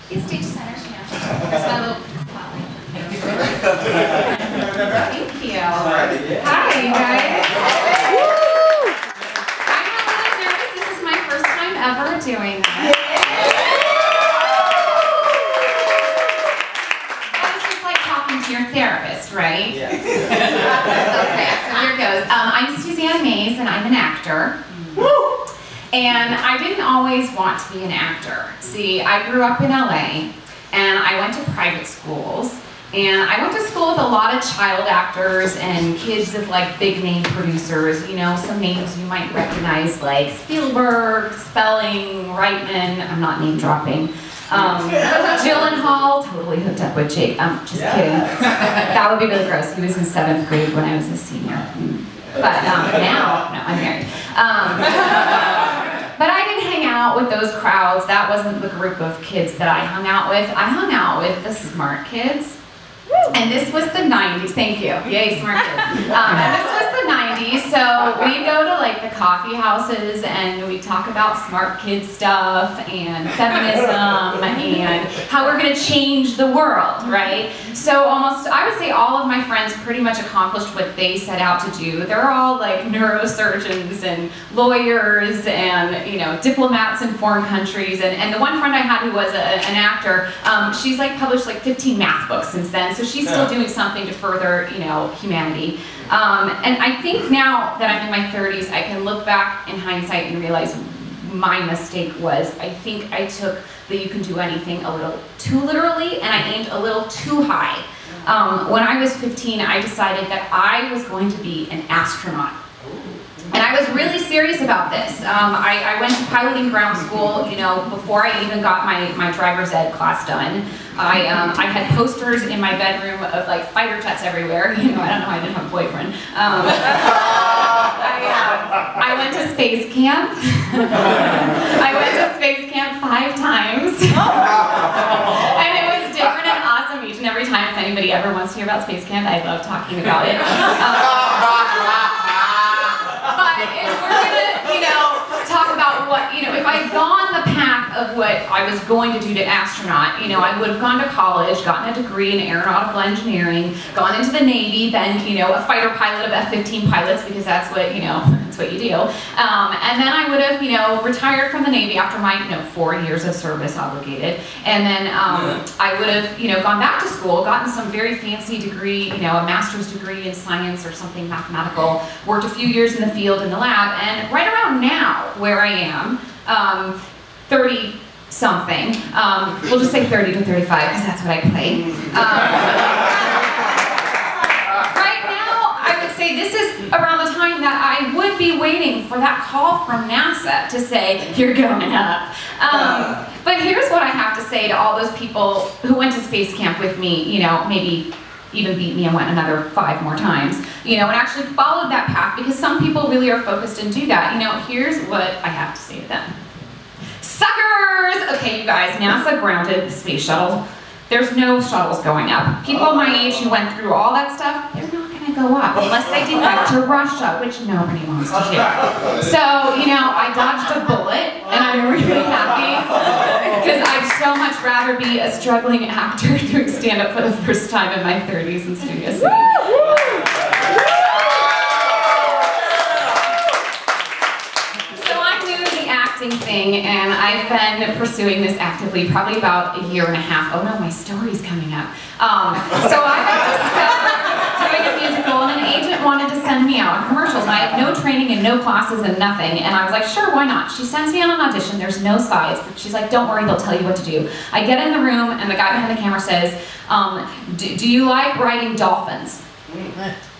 He's stage center, yeah. That's my little spotlight. Thank you. Hi, you guys. I'm a little nervous. This is my first time ever doing this. It's just like talking to your therapist, right? Yeah. Okay, so here goes. I'm Suzanne Mays, and I'm an actor. And I didn't always want to be an actor. See, I grew up in LA, and I went to private schools, and I went to school with a lot of child actors and kids of like big name producers, you know, some names you might recognize like Spielberg, Spelling, Reitman, I'm not name dropping. Gyllenhaal, totally hooked up with Jake, just kidding. That would be really gross. He was in 7th grade when I was a senior. But now, no, I'm married. But I didn't hang out with those crowds. That wasn't the group of kids that I hung out with. I hung out with the smart kids. And this was the 90s. Thank you. Yay, smart kids. And this was the 90s, so we'd go to like the coffee houses and we'd talk about smart kid stuff and feminism and how we're going to change the world, right? So almost, I would say all of my friends pretty much accomplished what they set out to do. They're all like neurosurgeons and lawyers and, you know, diplomats in foreign countries. And the one friend I had who was an actor, she's like published like 15 math books since then. So she's still doing something to further, you know, humanity. And I think now that I'm in my 30s, I can look back in hindsight and realize my mistake was I think I took the you can do anything a little too literally, and I aimed a little too high. When I was 15, I decided that I was going to be an astronaut. And I was really serious about this. I went to piloting ground school, you know, before I even got my driver's ed class done. I had posters in my bedroom of like fighter jets everywhere. You know, I don't know, I didn't have a boyfriend. I went to space camp. I went to space camp 5 times. And it was different and awesome each and every time. If anybody ever wants to hear about space camp, I love talking about it. But if we're gonna, you know, talk about what, you know, if I'd gone the path of what I was going to do to astronaut, you know, I would have gone to college, gotten a degree in aeronautical engineering, gone into the Navy, been, you know, a fighter pilot of F-15 pilots, because that's what, you know, that's what you do. And then I would have, you know, retired from the Navy after my, you know, 4 years of service obligated. And then I would have, you know, gone back to school, gotten some very fancy degree, you know, a master's degree in science or something mathematical, worked a few years in the field in the lab, and right around now, where I am, 30-something, we'll just say 30 to 35, because that's what I play. Right now, I would say this is around the time that I would be waiting for that call from NASA to say, you're going up. But here's what I have to say to all those people who went to space camp with me, you know, maybe even beat me and went another 5 more times, you know, and actually followed that path, because some people really are focused and do that. You know, here's what I have to say to them. Suckers! Okay, you guys, NASA grounded the space shuttle. There's no shuttles going up. People my age who went through all that stuff, they're not gonna go up unless they defect to Russia, which nobody wants to do. So, you know, I dodged a bullet, and I'm really happy, because I'd so much rather be a struggling actor doing stand-up for the first time in my 30s in Studio City. Thing, and I've been pursuing this actively probably about 1.5 years. Oh no, my story's coming up. So I was doing a musical, and an agent wanted to send me out on commercials, and I had no training and no classes and nothing, and I was like, sure, why not? She sends me on an audition, there's no sides. She's like, don't worry, they'll tell you what to do. I get in the room, and the guy behind the camera says, do you like riding dolphins?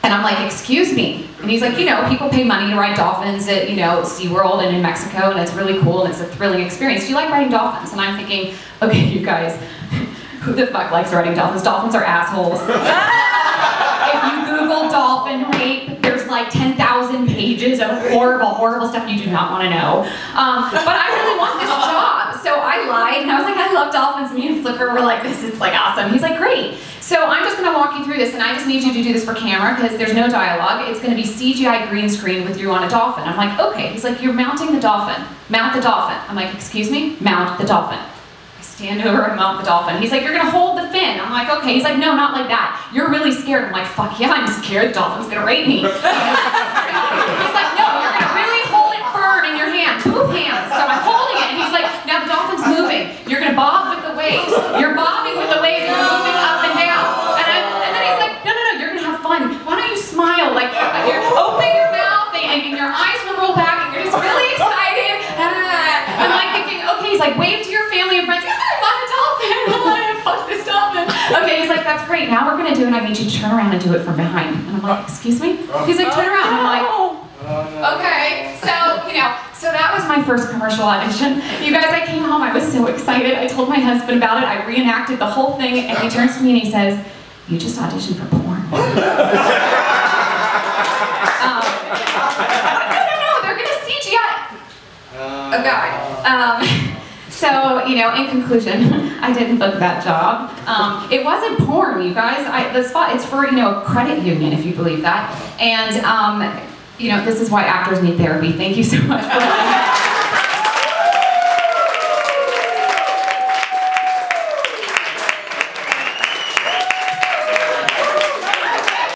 And I'm like, excuse me. And he's like, you know, people pay money to ride dolphins at, you know, SeaWorld and in Mexico, and it's really cool, and it's a thrilling experience. Do you like riding dolphins? And I'm thinking, okay, you guys, who the fuck likes riding dolphins? Dolphins are assholes. If you Google dolphin rape, there's like 10,000 pages of horrible, horrible stuff you do not want to know. But I really want this job. So I lied, and I was like, I love dolphins. Me and Flipper were like, this is like awesome. He's like, great. So I'm just going to walk you through this, and I just need you to do this for camera, because there's no dialogue. It's going to be CGI green screen with you on a dolphin. I'm like, okay. He's like, you're mounting the dolphin. Mount the dolphin. I'm like, excuse me? Mount the dolphin. I stand over and mount the dolphin. He's like, you're gonna hold the fin. I'm like, okay. He's like, no, not like that. You're really scared. I'm like, fuck yeah, I'm scared. The dolphin's gonna rape me. He's like, no, you're gonna really hold it firm in your hand, 2 hands. So I'm holding it, and he's like, now the dolphin's moving. You're gonna bob with the waves. You're bobbing with the waves, and you're moving up and down. And then he's like, no, you're gonna have fun. Why don't you smile? Like, you're open your mouth, and your eyes will roll back, and you're just really excited. I'm like thinking, okay, he's like, wave to your family and friends. I'm a dolphin. I'm like, fuck this dolphin. Okay, he's like, that's great. Now we're gonna do it, and I need you to turn around and do it from behind. And I'm like, excuse me? He's like, turn around. And I'm like, okay. So that was my first commercial audition. You guys, I came home, I was so excited. I told my husband about it. I reenacted the whole thing, and he turns to me and he says, you just auditioned for porn. No, they're gonna CGI. Oh God. So, in conclusion, I didn't book that job. It wasn't porn, you guys. The spot, it's for, a credit union, if you believe that. And, this is why actors need therapy. Thank you so much for